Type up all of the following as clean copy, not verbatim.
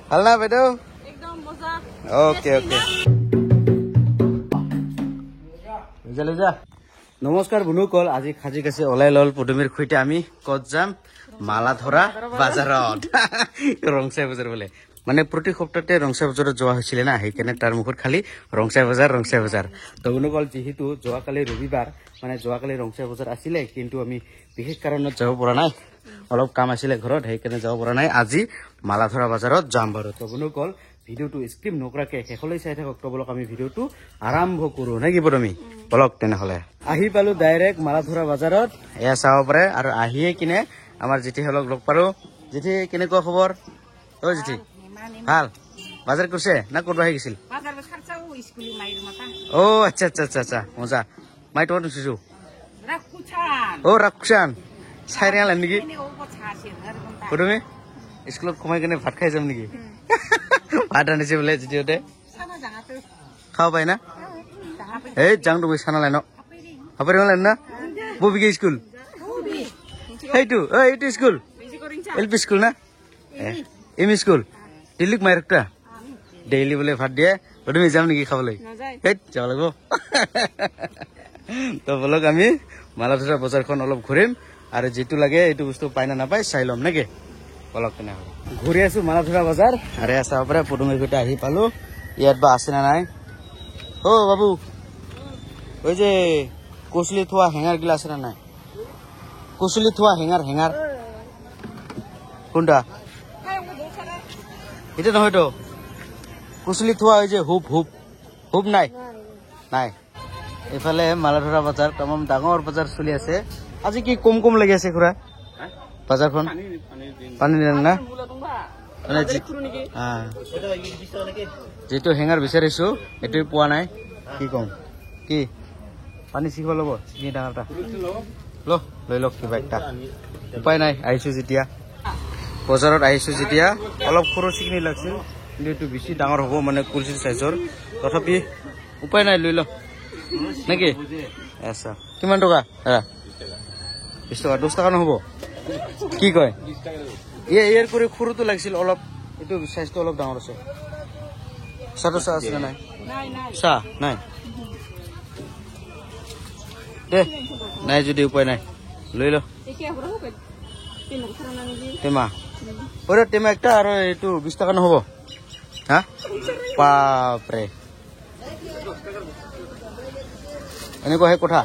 ভাল না বাইদেউ একদম মজা ওকে ওকে নমস্কাৰ বন্ধুসকল আজি খাজি কাছি ওলাই লল পদুমীৰ সৈতে আমি কত যাম মালাধৰা বাজাৰত ৰংচাই বজাৰ বোলে মানে প্ৰতি সপ্তাহতে ৰংচাই বজাৰত যোৱা হৈছিলে না সেইকাৰণে তাৰ মুখত খালি ৰংচাই বজাৰ তো বন্ধুসকল যেহেতু যোৱাকালি ৰবিবাৰ মানে যোৱাকালি ৰংচাই বজাৰ আছিলে কিন্তু আমি বিশেষ কাৰণত যাব পৰা নাই অলপ কাম আছিলে ঘৰত সেইকাৰণে যাব পৰা নাই আজি মালাধৰা বাজাৰত যাম বাৰু তো বন্ধুসকল ভিডিওটো স্কিপ নকৰাকে শেষলৈ চাই থাকক তো বলক আমি ভিডিওটো আৰম্ভ কৰো নেকি পদুমী বলক তেনেহলে আহি পালো ডাইৰেক্ট মালাধৰা বাজাৰত এয়া চাব পাৰে আৰু আহিয়ে কিনে আমাৰ জিঠি হলক লগ পালো জিঠি কেনেকুৱা খবৰ ঐ জিঠি ভাল বাজাৰ কৰিছে না ক'ত আহি গৈছিল অ আচ্ছা আচ্ছা আচ্ছা আচ্ছা মজা মাই তোমাক নুচিছো অ ৰাখুচান চাই ৰেঙা লাম নেকি পদুমী স্কুলত সোমাই কিনে ভাত খাই যাম নেকি ভাত আনিছে বোলে জিঠিহঁতে খাব পাই না এই যাওঁ তুমি চানা লাইন হাপৰি লাইন না ববিকে স্কুল সেইটো এইটো স্কুল এল পি স্কুল না এম ই স্কুল দিল্লীক মাই ৰখা ডেইলি বোলে ভাত দিয়ে তুমি যাম নেকি খাবলৈ যাব লাগিব তো বলক আমি মালাধৰা বজাৰখন অলপ ঘূৰিম আৰু যিটো লাগে এইটো বস্তু পাই না নাপায় চাই ল'ম নেকি বলক তেনেহ'লে ঘূৰি আছো মালাধৰা বজাৰ আৰু চাব পাৰে পদুমীৰ সৈতে আহি পালো ইয়াত বা আছে না নাই অ বাবু ওই যে কচুলি থোৱা হেঙাৰ গিলা আছে না নাই কচুলি থোৱা হেঙাৰ কোনটা এটা নহয়তো কচুলি থোৱা ওই যে হুপ নাই এইফালে মালাধৰা বজাৰ তামাম ডাঙৰ বজাৰ চলি আছে আজি কি কম লাগি আছে খুৰা বাজাৰখন পানী দিলে না যিটো হেঙাৰ বিচাৰিছো এইটো পোৱা নাই কি কম কি পানী শিকিব ল'ব চিনি ডাঙৰটা লৈ লওক কিবা একটা উপায় নাই আহিছো যেতিয়া বজাৰত আহিছো যেতিয়া অলপ সৰু চিকনি লাগছিল কিন্তু এইটো বেছি ডাঙৰ হ'ব মানে কুলচিৰ চাইজৰ তথাপি উপায় নাই লৈ লওক নেকি আচ্ছা কিমান টকা 20 টকা 10 টকা নহ'ব কি কয় ইয়াৰ কৰি সৰুটো লাগিছিল অলপ এইটো চাইজটো অলপ ডাঙৰ আছে চাহটো চাহ আছে নাই চাহ নাই দে নাই যদি উপায় নাই লৈ ল টেমা টেমা একটা আৰু এইটো 20 টকা নহ'ব হা বাপৰে এনেকুৱাহে কথা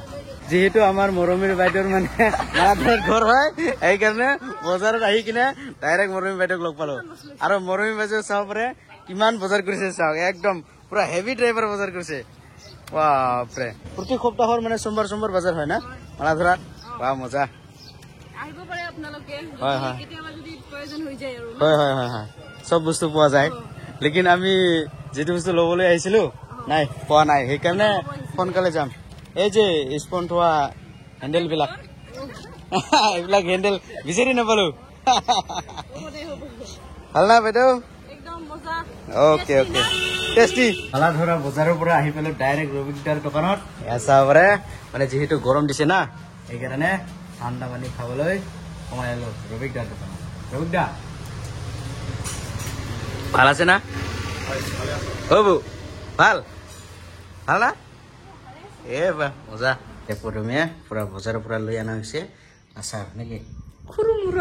যেহেতু আমাৰ মৰমীৰ বাইদেউৰ মানে মালাধৰাত ঘৰ হয় সেইকাৰণে বজাৰত আহি কিনে ডাইৰেক্ট মৰমী বাইদেউক লগ পালো আৰু মৰমী বাইদেউ চাব পাৰে কিমান বজাৰ কৰিছে চাওক একদম পুৰা হেভি ড্ৰাইভাৰ বজাৰ কৰিছে বাপৰে প্ৰতি সপ্তাহৰ মানে সোমবাৰ বজাৰ হয় না মালাধৰাত বা মজা আহিব পাৰে আপোনালোকে হয় কেতিয়াবা যদি প্ৰয়োজন হৈ যায় আৰু হয় সব বস্তু পোৱা যায় লেকিন আমি যেটো বস্তু ল'বলৈ আহিছিলো নাই পোৱা নাই সেইকাৰণে সোনকালে যাম এই যে স্পন থোৱা হেণ্ডেল বিলাক এইবিলাক হেণ্ডেল বিচাৰি নাপালো ভাল না বাইদেউ ওকে টেষ্টি মালাধৰা বজাৰৰ পৰা আহি পেলাই ডাইৰেক্ট ৰবিদাৰ দোকানত এচা পাৰে মানে যেহেতু গৰম দিছে না সেইকাৰণে ঠাণ্ডা পানী খাবলৈ সোমাই আহিলো ৰবিদাৰ দোকানত ৰবিদা ভাল আছে না বৌ ভাল না বা মজা পদুমীয়ে পুৰা বজাৰৰ পৰা লৈ অনা হৈছে আচাৰ নেকি খুৰুমুৰু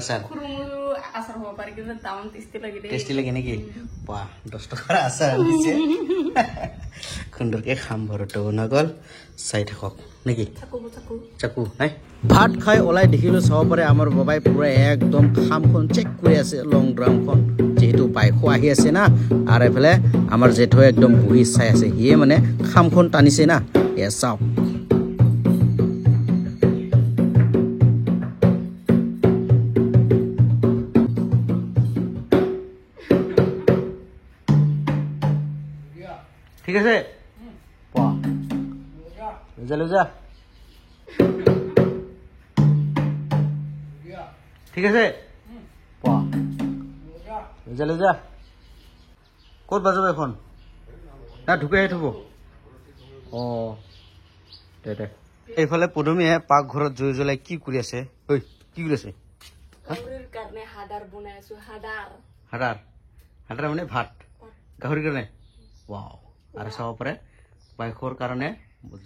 আচাৰ হ'ব পাৰে কিন্তু দাম টেষ্টি লাগে নেকি বাহ 10 টকাৰ আচাৰ আনিছে সুন্দৰকে খাম বাৰু তো নগল চাই থাকক নেকি চাকু নাই ভাত খাই ওলাই দেখিলো চাব পাৰে আমাৰ বাবাই পুৰা একদম খামখন চেক কৰি আছে লং ড্ৰামখন যেহেতু বাইকো আহি আছে না আৰু এফালে আমাৰ জেঠুৱে একদম বহি চাই আছে সিয়ে মানে খামখন টানিছে না এ চাওক ঠিক আছে যা ঠিক আছে যা ক'ত বাজাব এখন না ঢুকাই থব দে এইফালে পদুমীয়ে পাকঘৰত জুই জ্বলাই কি কৰি আছে ঐ কি কৰি আছে কাৰণে হাদাৰ বনাই আছো হাদাৰ হাঁটাৰ মানে ভাত গাহৰিৰ কাৰণে ৱাও আৰু চাব পাৰে বাইকৰ কাৰণে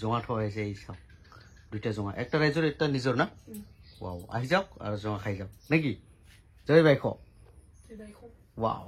জঙা থোৱা হৈছে এই চাওক দুইটা জঙা একটা ৰাইজৰ একটা নিজৰ না ৱাও আহি যাওক আৰু জঙা খাই যাওক নেকি জয় বাইক ৱাও